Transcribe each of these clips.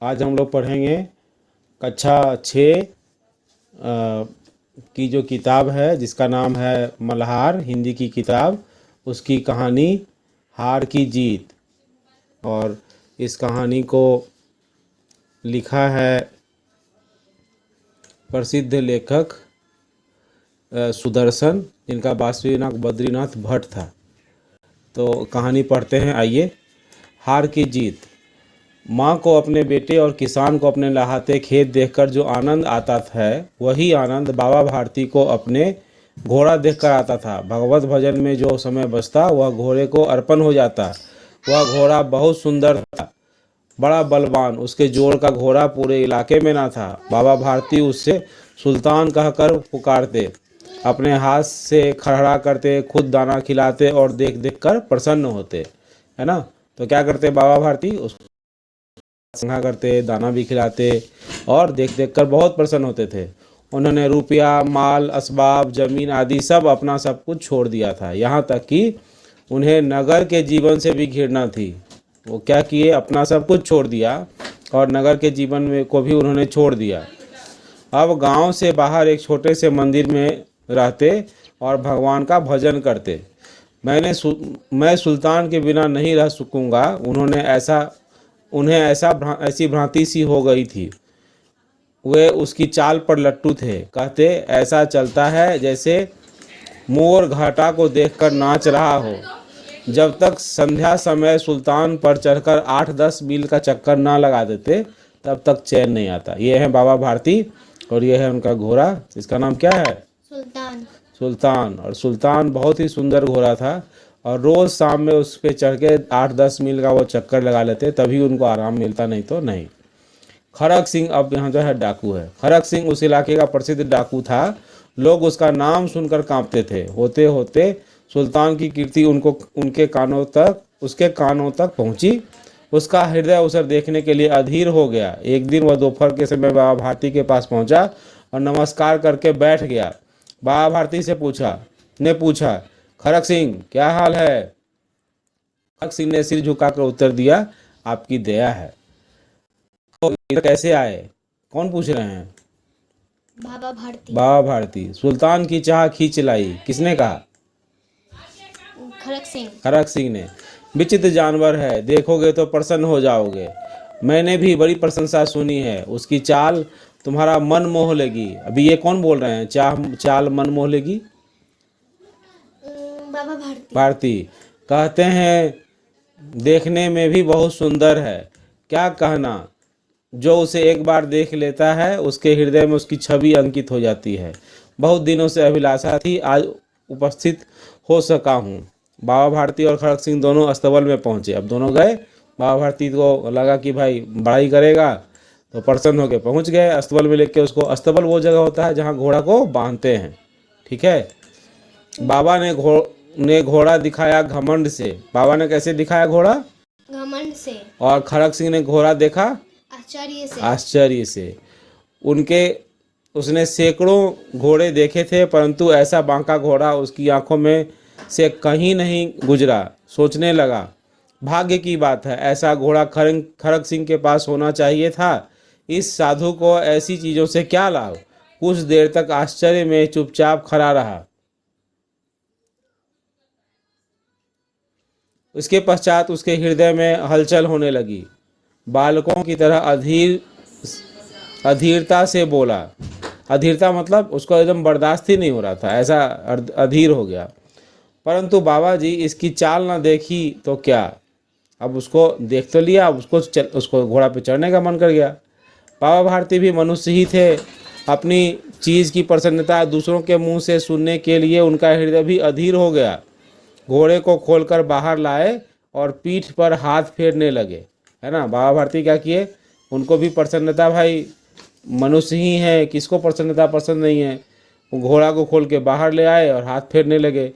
आज हम लोग पढ़ेंगे कक्षा 6 की जो किताब है जिसका नाम है मल्हार, हिंदी की किताब, उसकी कहानी हार की जीत। और इस कहानी को लिखा है प्रसिद्ध लेखक सुदर्शन, जिनका वास्तविक बद्रीनाथ भट्ट था। तो कहानी पढ़ते हैं, आइए। हार की जीत। माँ को अपने बेटे और किसान को अपने लहाते खेत देखकर जो आनंद आता है, वही आनंद बाबा भारती को अपने घोड़ा देखकर आता था। भगवत भजन में जो समय बचता वह घोड़े को अर्पण हो जाता। वह घोड़ा बहुत सुंदर था, बड़ा बलवान। उसके जोड़ का घोड़ा पूरे इलाके में ना था। बाबा भारती उससे सुल्तान कहकर पुकारते, अपने हाथ से खड़ा करते, खुद दाना खिलाते और देख देख कर प्रसन्न होते, है ना। तो क्या करते बाबा भारती, उसको संगा करते, दाना भी खिलाते और देख देख कर बहुत प्रसन्न होते थे। उन्होंने रुपया, माल, असबाब, जमीन आदि सब अपना सब कुछ छोड़ दिया था। यहाँ तक कि उन्हें नगर के जीवन से भी घृणा थी। वो क्या किए, अपना सब कुछ छोड़ दिया और नगर के जीवन में को भी उन्होंने छोड़ दिया। अब गांव से बाहर एक छोटे से मंदिर में रहते और भगवान का भजन करते। मैं सुल्तान के बिना नहीं रह सकूंगा, उन्हें ऐसी भ्रांति सी हो गई थी। वे उसकी चाल पर लट्टू थे। कहते, ऐसा चलता है जैसे मोर घाटा को देखकर नाच रहा हो। जब तक संध्या समय सुल्तान पर चढ़कर 8-10 मील का चक्कर ना लगा देते, तब तक चैन नहीं आता। ये है बाबा भारती और ये है उनका घोड़ा। इसका नाम क्या है? सुल्तान। सुल्तान। और सुल्तान बहुत ही सुंदर घोड़ा था और रोज़ शाम में उस पर चढ़ के 8-10 मील का वो चक्कर लगा लेते, तभी उनको आराम मिलता, नहीं तो नहीं। खड़क सिंह अब यहाँ जो है डाकू है। खड़क सिंह उस इलाके का प्रसिद्ध डाकू था। लोग उसका नाम सुनकर कांपते थे। होते होते सुल्तान की कीर्ति उसके कानों तक पहुंची। उसका हृदय उसे देखने के लिए अधीर हो गया। एक दिन वह दोपहर के समय बाबा भारती के पास पहुंचा और नमस्कार करके बैठ गया। बाबा भारती से पूछा, खड़क सिंह क्या हाल है? खड़क सिंह ने सिर झुकाकर उत्तर दिया, आपकी दया है। तो इधर कैसे आए? कौन पूछ रहे हैं? बाबा भारती। बाबा भारती। सुल्तान की चाह खींच लाई, किसने कहा? खड़क सिंह। खड़क सिंह ने। विचित्र जानवर है, देखोगे तो प्रसन्न हो जाओगे। मैंने भी बड़ी प्रशंसा सुनी है। उसकी चाल तुम्हारा मन मोह लेगी। अभी ये कौन बोल रहे हैं, चाल मन मोह लेगी? बाबा भारती। भारती कहते हैं, देखने में भी बहुत सुंदर है। क्या कहना, जो उसे एक बार देख लेता है उसके हृदय में उसकी छवि अंकित हो जाती है। बहुत दिनों से अभिलाषा थी, आज उपस्थित हो सका हूँ। बाबा भारती और खड़क सिंह दोनों अस्तबल में पहुँचे। अब दोनों गए। बाबा भारती को लगा कि भाई बड़ाई करेगा, तो प्रसन्न होकर पहुँच गए। अस्तबल में लेके उसको, अस्तबल वो जगह होता है जहाँ घोड़ा को बांधते हैं, ठीक है। बाबा ने घोड़ा दिखाया घमंड से। बाबा ने कैसे दिखाया घोड़ा? घमंड से। और खड़क सिंह ने घोड़ा देखा आश्चर्य से। उसने सैकड़ों घोड़े देखे थे, परंतु ऐसा बांका घोड़ा उसकी आंखों में से कहीं नहीं गुजरा। सोचने लगा, भाग्य की बात है, ऐसा घोड़ा खड़क सिंह के पास होना चाहिए था। इस साधु को ऐसी चीज़ों से क्या लाभ? कुछ देर तक आश्चर्य में चुपचाप खड़ा रहा। उसके पश्चात उसके हृदय में हलचल होने लगी। बालकों की तरह अधीरता से बोला। अधीरता मतलब उसको एकदम बर्दाश्त ही नहीं हो रहा था, ऐसा अधीर हो गया। परंतु बाबा जी, इसकी चाल ना देखी तो क्या। अब उसको देख तो लिया, अब उसको घोड़ा पे चढ़ने का मन कर गया। बाबा भारती भी मनुष्य ही थे। अपनी चीज़ की प्रसन्नता दूसरों के मुंह से सुनने के लिए उनका हृदय भी अधीर हो गया। घोड़े को खोलकर बाहर लाए और पीठ पर हाथ फेरने लगे, है ना। बाबा भारती क्या किए, उनको भी प्रसन्नता, भाई मनुष्य ही है, किसको प्रसन्नता पसंद नहीं है। वो घोड़ा को खोल के बाहर ले आए और हाथ फेरने लगे।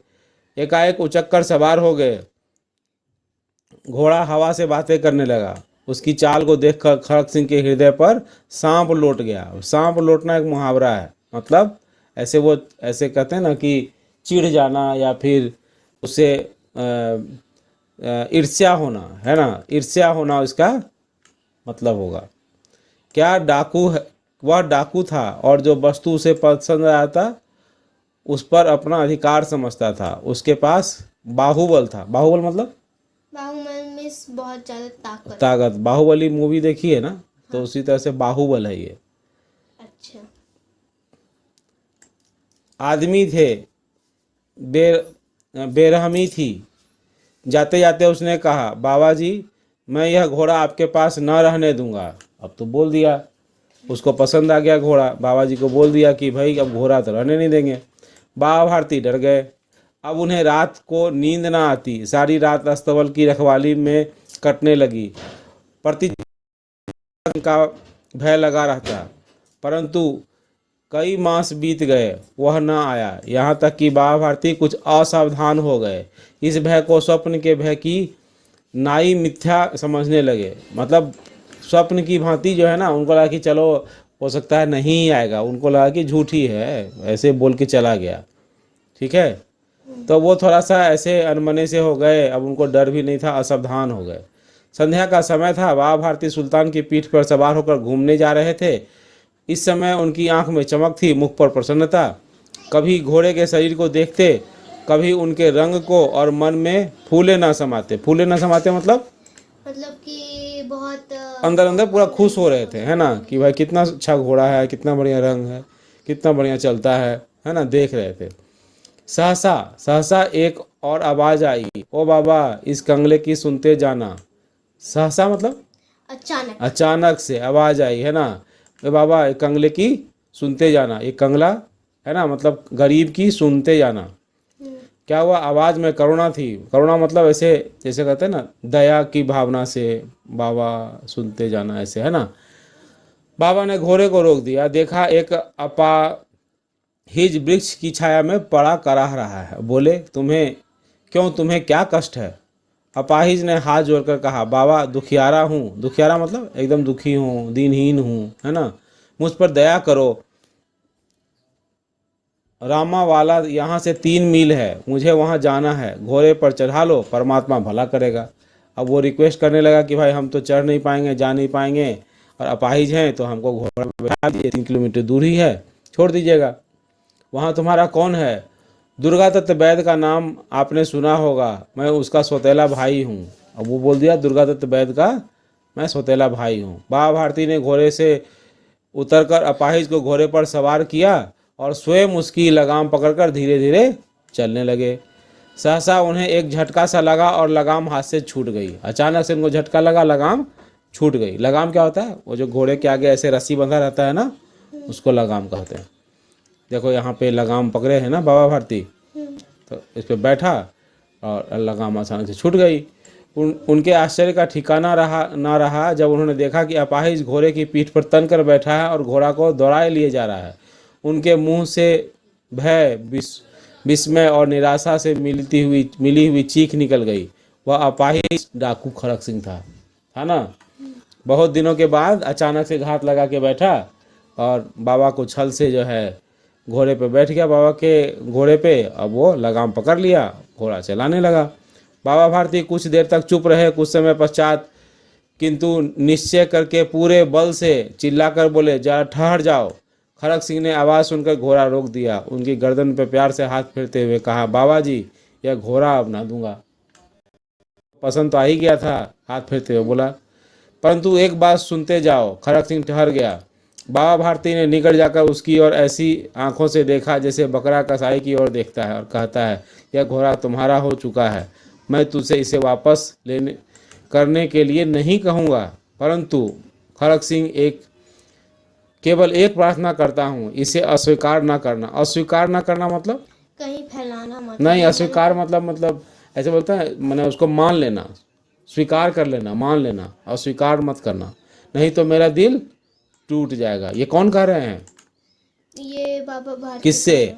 एकाएक उचक्कर सवार हो गए। घोड़ा हवा से बातें करने लगा। उसकी चाल को देखकर खड़क सिंह के हृदय पर सांप लौट गया। सांप लौटना एक मुहावरा है, मतलब ऐसे कहते हैं ना कि चिढ़ जाना या फिर उससे ईर्ष्या होना, है ना। ईर्ष्या होना इसका मतलब होगा। क्या डाकू है, वह डाकू था और जो वस्तु उसे पसंद आया था उस पर अपना अधिकार समझता था। उसके पास बाहुबल था। बाहुबल मतलब बाहुबल में बहुत ज्यादा ताकत। ताकत। बाहुबली मूवी देखी है ना, तो उसी तरह से बाहुबल है ये। अच्छा। आदमी थे, बेरहमी थी। जाते जाते उसने कहा, बाबा जी मैं यह घोड़ा आपके पास न रहने दूंगा। अब तो बोल दिया, उसको पसंद आ गया घोड़ा। बाबा जी को बोल दिया कि भाई अब घोड़ा तो रहने नहीं देंगे। बाबा भारती डर गए। अब उन्हें रात को नींद ना आती। सारी रात अस्तबल की रखवाली में कटने लगी। प्रति का भय लगा रहता, परंतु कई मास बीत गए, वह न आया। यहाँ तक कि बाबा भारती कुछ असावधान हो गए। इस भय को स्वप्न के भय की नाई मिथ्या समझने लगे। मतलब स्वप्न की भांति जो है ना, उनको लगा कि चलो हो सकता है नहीं आएगा, उनको लगा कि झूठी है, ऐसे बोल के चला गया। ठीक है, तो वो थोड़ा सा ऐसे अनमने से हो गए। अब उनको डर भी नहीं था, असावधान हो गए। संध्या का समय था। बाबा भारती सुल्तान की पीठ पर सवार होकर घूमने जा रहे थे। इस समय उनकी आंख में चमक थी, मुख पर प्रसन्नता। कभी घोड़े के शरीर को देखते, कभी उनके रंग को, और मन में फूले न समाते। फूले न समाते मतलब कि बहुत अंदर अंदर पूरा खुश हो रहे थे, है ना, कि भाई कितना अच्छा घोड़ा है, कितना बढ़िया रंग है, कितना बढ़िया चलता है ना, देख रहे थे। सहसा सहसा एक और आवाज आई, ओ बाबा इस कंगले की सुनते जाना। सहसा मतलब अचानक। अचानक से आवाज आई, है ना, ए बाबा एक कंगले की सुनते जाना। एक कंगला है ना, मतलब गरीब की सुनते जाना। क्या हुआ, आवाज में करुणा थी। करुणा मतलब ऐसे जैसे कहते हैं ना, दया की भावना से बाबा सुनते जाना, ऐसे, है ना। बाबा ने घोड़े को रोक दिया। देखा एक अपाहिज वृक्ष की छाया में पड़ा कराह रहा है। बोले, तुम्हें क्या कष्ट है। अपाहिज ने हाथ जोड़कर कहा, बाबा दुखियारा हूँ। दुखियारा मतलब एकदम दुखी हूँ, दीनहीन हूँ, है ना, मुझ पर दया करो। रामा वाला यहाँ से 3 मील है, मुझे वहाँ जाना है, घोड़े पर चढ़ा लो, परमात्मा भला करेगा। अब वो रिक्वेस्ट करने लगा कि भाई हम तो चढ़ नहीं पाएंगे, जा नहीं पाएंगे, और अपाहिज हैं, तो हमको घोड़ा पे बैठा दीजिए, 3 किलोमीटर दूर ही है, छोड़ दीजिएगा। वहाँ तुम्हारा कौन है। दुर्गा दत्त वैद्य का नाम आपने सुना होगा, मैं उसका सौतेला भाई हूँ। अब वो बोल दिया, दुर्गा दत्त वैद्य का मैं सौतेला भाई हूँ। बाबा भारती ने घोड़े से उतरकर अपाहिज को घोड़े पर सवार किया और स्वयं उसकी लगाम पकड़कर धीरे धीरे चलने लगे। सहसा उन्हें एक झटका सा लगा और लगाम हाथ से छूट गई। अचानक से उनको झटका लगा, लगाम छूट गई। लगाम क्या होता है, वो जो घोड़े के आगे ऐसे रस्सी बंधा रहता है ना, उसको लगाम कहते हैं। देखो यहाँ पे लगाम पकड़े हैं ना बाबा भारती, तो इस पे बैठा और लगाम अचानक से छूट गई। उनके आश्चर्य का ठिकाना ना रहा जब उन्होंने देखा कि अपाहिज घोड़े की पीठ पर तन कर बैठा है और घोड़ा को दौड़ाए लिए जा रहा है। उनके मुंह से भय, विस्मय और निराशा से मिली हुई चीख निकल गई। वह अपाहिज डाकू खड़क सिंह था ना। बहुत दिनों के बाद अचानक से घात लगा के बैठा और बाबा को छल से जो है घोड़े पे बैठ गया, बाबा के घोड़े पे। अब वो लगाम पकड़ लिया, घोड़ा चलाने लगा। बाबा भारती कुछ देर तक चुप रहे। कुछ समय पश्चात किंतु निश्चय करके पूरे बल से चिल्लाकर बोले, जरा ठहर जाओ। खड़क सिंह ने आवाज़ सुनकर घोड़ा रोक दिया। उनकी गर्दन पर प्यार से हाथ फेरते हुए कहा, बाबा जी यह घोड़ा अब ना दूंगा। पसंद तो आ ही गया था, हाथ फेरते हुए बोला, परंतु एक बात सुनते जाओ। खड़क सिंह ठहर गया। बाबा भारती ने निकट जाकर उसकी ओर ऐसी आंखों से देखा जैसे बकरा कसाई की ओर देखता है और कहता है, यह घोड़ा तुम्हारा हो चुका है। मैं तुझसे इसे वापस लेने करने के लिए नहीं कहूँगा, परंतु खड़क सिंह केवल एक प्रार्थना करता हूँ, इसे अस्वीकार ना करना। अस्वीकार ना करना मतलब कहीं फैलाना मत। नहीं, अस्वीकार मतलब ऐसे बोलता है, मैंने उसको मान लेना, स्वीकार कर लेना, मान लेना, अस्वीकार मत करना, नहीं तो मेरा दिल टूट जाएगा। ये कौन कह रहे हैं, ये बाबा भारती। किससे,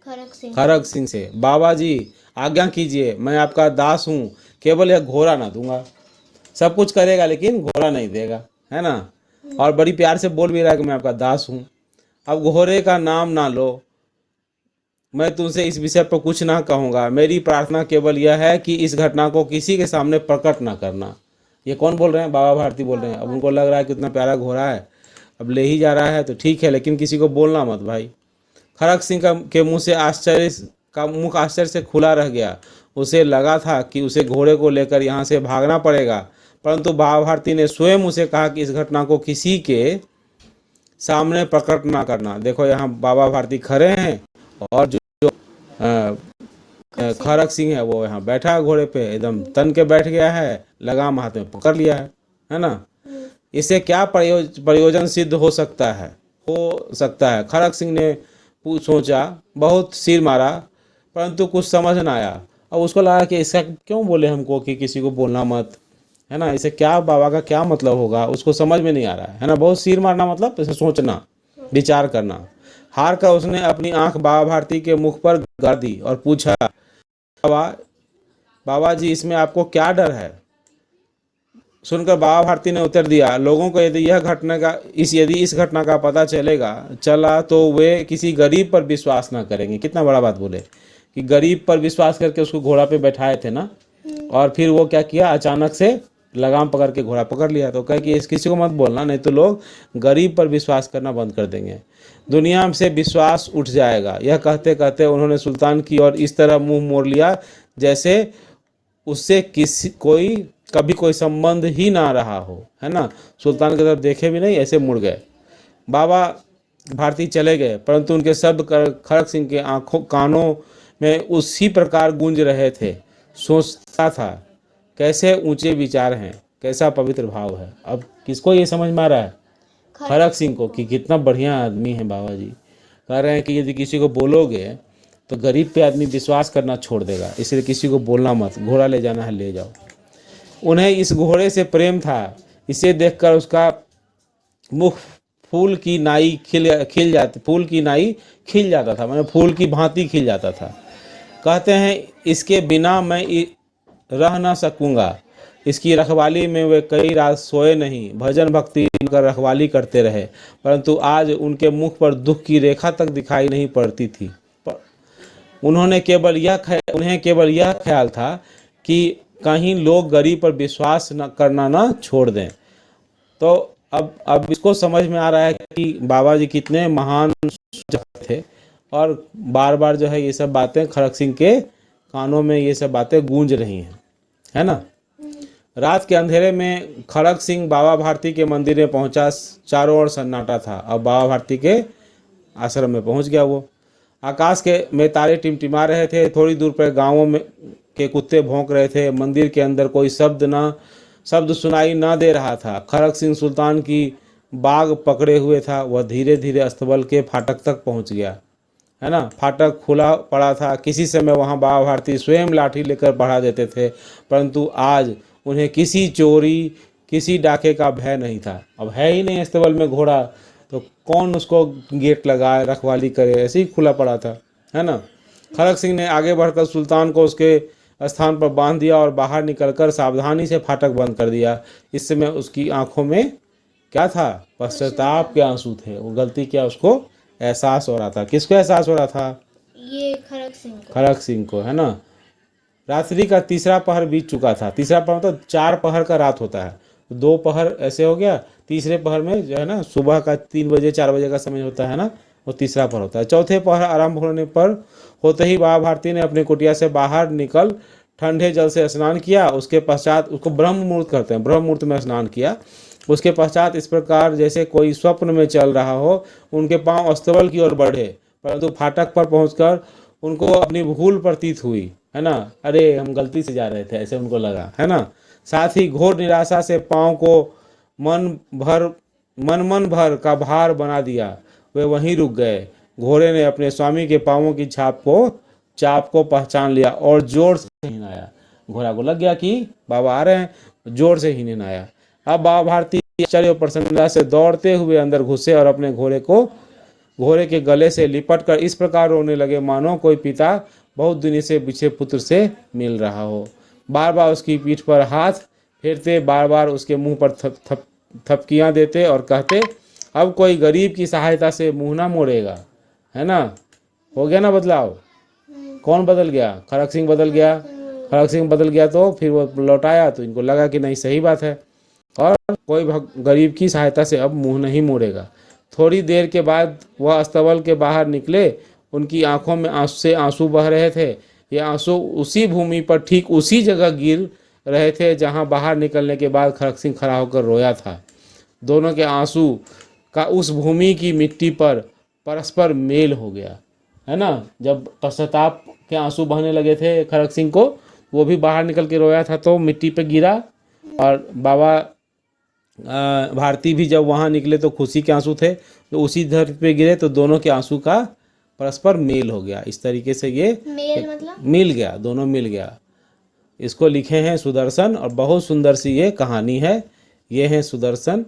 खड़क सिंह। खड़क सिंह से। बाबा जी आज्ञा कीजिए, मैं आपका दास हूँ, केवल यह घोड़ा ना दूंगा। सब कुछ करेगा लेकिन घोड़ा नहीं देगा, है ना। और बड़ी प्यार से बोल भी रहा है कि मैं आपका दास हूँ। अब घोड़े का नाम ना लो, मैं तुमसे इस विषय पर कुछ ना कहूँगा। मेरी प्रार्थना केवल यह है कि इस घटना को किसी के सामने प्रकट ना करना। ये कौन बोल रहे हैं, बाबा भारती बोल रहे हैं। अब उनको लग रहा है कितना प्यारा घोड़ा है, अब ले ही जा रहा है तो ठीक है, लेकिन किसी को बोलना मत भाई। खड़क सिंह के मुंह से मुख आश्चर्य से खुला रह गया। उसे लगा था कि उसे घोड़े को लेकर यहाँ से भागना पड़ेगा, परंतु बाबा भारती ने स्वयं उसे कहा कि इस घटना को किसी के सामने प्रकट ना करना। देखो यहाँ बाबा भारती खड़े हैं और जो खड़क सिंह है वो यहाँ बैठा है घोड़े पे, एकदम तन के बैठ गया है, लगाम हाथ में पकड़ लिया है ना। इससे क्या प्रयोजन सिद्ध हो सकता है। खड़क सिंह ने सोचा, बहुत सिर मारा, परंतु कुछ समझ ना आया। अब उसको लगा कि इसका क्यों बोले हमको कि किसी को बोलना मत, है ना, इसे क्या बाबा का क्या मतलब होगा, उसको समझ में नहीं आ रहा है ना। बहुत सिर मारना मतलब इसे सोचना, विचार करना। हार कर उसने अपनी आंख बाबा भारती के मुख पर गाड़ दी और पूछा, बाबा जी, इसमें आपको क्या डर है? सुनकर बाबा भारती ने उत्तर दिया, लोगों को यदि इस घटना का पता चला तो वे किसी गरीब पर विश्वास ना करेंगे। कितना बड़ा बात बोले कि गरीब पर विश्वास करके उसको घोड़ा पे बैठाए थे ना, और फिर वो क्या किया, अचानक से लगाम पकड़ के घोड़ा पकड़ लिया। तो कहे कि किसी को मत बोलना, नहीं तो लोग गरीब पर विश्वास करना बंद कर देंगे, दुनिया से विश्वास उठ जाएगा। यह कहते कहते उन्होंने सुल्तान की ओर इस तरह मुंह मोड़ लिया जैसे उससे कभी कोई संबंध ही ना रहा हो, है ना। सुल्तान की तरफ देखे भी नहीं, ऐसे मुड़ गए। बाबा भारती चले गए, परंतु उनके शब्द खड़क सिंह के कानों में उसी प्रकार गूंज रहे थे। सोचता था, कैसे ऊंचे विचार हैं, कैसा पवित्र भाव है। अब किसको ये समझ में आ रहा है? खड़क सिंह को, कि कितना बढ़िया आदमी है बाबा जी। कह रहे हैं कि यदि किसी को बोलोगे तो गरीब पे आदमी विश्वास करना छोड़ देगा, इसलिए किसी को बोलना मत, घोड़ा ले जाना है ले जाओ। उन्हें इस घोड़े से प्रेम था। इसे देखकर उसका मुख फूल की नाई खिल जाता था, माने फूल की भांति खिल जाता था। कहते हैं, इसके बिना मैं रह ना सकूंगा। इसकी रखवाली में वे कई रात सोए नहीं, भजन भक्ति कर रखवाली करते रहे, परंतु आज उनके मुख पर दुख की रेखा तक दिखाई नहीं पड़ती थी। उन्हें केवल यह ख्याल था कि कहीं लोग गरीब पर विश्वास करना ना छोड़ दें। तो अब इसको समझ में आ रहा है कि बाबा जी कितने महान थे, और बार बार जो है ये सब बातें खड़क सिंह के कानों में ये सब बातें गूंज रही हैं, है ना। रात के अंधेरे में खड़क सिंह बाबा भारती के मंदिर में पहुंचा। चारों ओर सन्नाटा था। अब बाबा भारती के आश्रम में पहुंच गया वो। आकाश में तारे टिमटिमा रहे थे। थोड़ी दूर पर गांवों में के कुत्ते भौंक रहे थे। मंदिर के अंदर कोई शब्द सुनाई न दे रहा था। खड़क सिंह सुल्तान की बाग पकड़े हुए था। वह धीरे धीरे अस्तबल के फाटक तक पहुंच गया, है ना। फाटक खुला पड़ा था। किसी समय वहां बाबा भारती स्वयं लाठी लेकर बढ़ा देते थे, परंतु आज उन्हें किसी चोरी, किसी डाके का भय नहीं था। अब है ही नहीं अस्तबल में घोड़ा, तो कौन उसको गेट लगाए, रखवाली करे, ऐसे ही खुला पड़ा था, है ना। खड़क सिंह ने आगे बढ़कर सुल्तान को उसके स्थान पर बांध दिया और बाहर निकलकर सावधानी से फाटक बंद कर दिया। इस समय उसकी आंखों में क्या था? पश्चाताप के आंसू थे। वो गलती क्या उसको एहसास हो रहा था। किसको एहसास हो रहा था? ये खड़क सिंह को, है ना। रात्रि का तीसरा पहर बीत चुका था। तीसरा पहर मतलब 4 पहर का रात होता है, 2 पहर ऐसे हो गया। तीसरे पहर में जो है ना, सुबह का 3 बजे 4 बजे का समय होता है ना, वो तीसरा पहर होता है। चौथे पहर आरंभ होते ही बाबा भारती ने अपने कुटिया से बाहर निकल ठंडे जल से स्नान किया। उसके पश्चात उसको ब्रह्म मुहूर्त कहते हैं, ब्रह्म मुहूर्त में स्नान किया। उसके पश्चात इस प्रकार जैसे कोई स्वप्न में चल रहा हो, उनके पांव अस्तबल की ओर बढ़े, परंतु फाटक पर पहुंचकर उनको अपनी भूल प्रतीत हुई, है ना। अरे हम गलती से जा रहे थे, ऐसे उनको लगा, है ना। साथ ही घोर निराशा से पांव को मन भर का भार बना दिया। वे वहीं रुक गए। घोड़े ने अपने स्वामी के पांवों की चाप को पहचान लिया और जोर से हिनाया। घोड़ा को लग गया कि बाबा आ रहे हैं, जोर से ही हिनाया। अब बाबा भारती आश्चर्य और प्रसन्नता से दौड़ते हुए अंदर घुसे और अपने घोड़े के गले से लिपट कर इस प्रकार रोने लगे मानो कोई पिता बहुत दिन से बिछे पुत्र से मिल रहा हो। बार बार उसकी पीठ पर हाथ फेरते, बार बार उसके मुंह पर थपकियां देते और कहते, अब कोई गरीब की सहायता से मुंह ना मोड़ेगा, है ना। हो गया ना बदलाव। कौन बदल गया? खड़क सिंह बदल गया। खड़क सिंह बदल गया तो फिर वो लौटाया, तो इनको लगा कि नहीं सही बात है। और कोई गरीब की सहायता से अब मुंह नहीं मोड़ेगा। थोड़ी देर के बाद वह अस्तबल के बाहर निकले। उनकी आंखों में आंसू से आंसू बह रहे थे। ये आंसू उसी भूमि पर ठीक उसी जगह गिर रहे थे जहां बाहर निकलने के बाद खड़क सिंह खड़ा होकर रोया था। दोनों के आंसू का उस भूमि की मिट्टी पर परस्पर मेल हो गया, है ना। जब पश्चाताप के आंसू बहने लगे थे खड़क सिंह को, वो भी बाहर निकल के रोया था तो मिट्टी पे गिरा, और बाबा भारती भी जब वहाँ निकले तो खुशी के आंसू थे, तो उसी धरती पे गिरे तो दोनों के आंसू का परस्पर मेल हो गया। इस तरीके से ये मेल मतलब मिल गया, दोनों मिल गया। इसको लिखे हैं सुदर्शन, और बहुत सुंदर सी ये कहानी है। ये है सुदर्शन,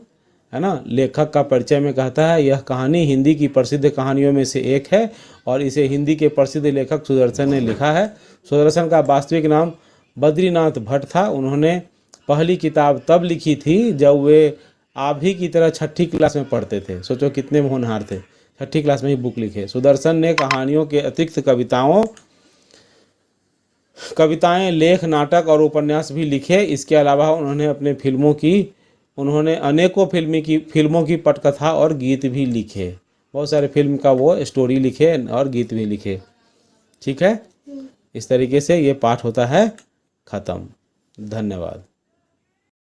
है ना। लेखक का परिचय में कहता है यह कहानी हिंदी की प्रसिद्ध कहानियों में से एक है, और इसे हिंदी के प्रसिद्ध लेखक सुदर्शन ने लिखा है। सुदर्शन का वास्तविक नाम बद्रीनाथ भट्ट था। उन्होंने पहली किताब तब लिखी थी जब वे आप ही की तरह छठी क्लास में पढ़ते थे। सोचो कितने होनहार थे, छठी क्लास में ही बुक लिखे। सुदर्शन ने कहानियों के अतिरिक्त कविताएं, लेख, नाटक और उपन्यास भी लिखे। इसके अलावा उन्होंने अनेकों फिल्मों की पटकथा और गीत भी लिखे। बहुत सारे फिल्म का वो स्टोरी लिखे और गीत भी लिखे। ठीक है, इस तरीके से ये पाठ होता है ख़त्म। धन्यवाद।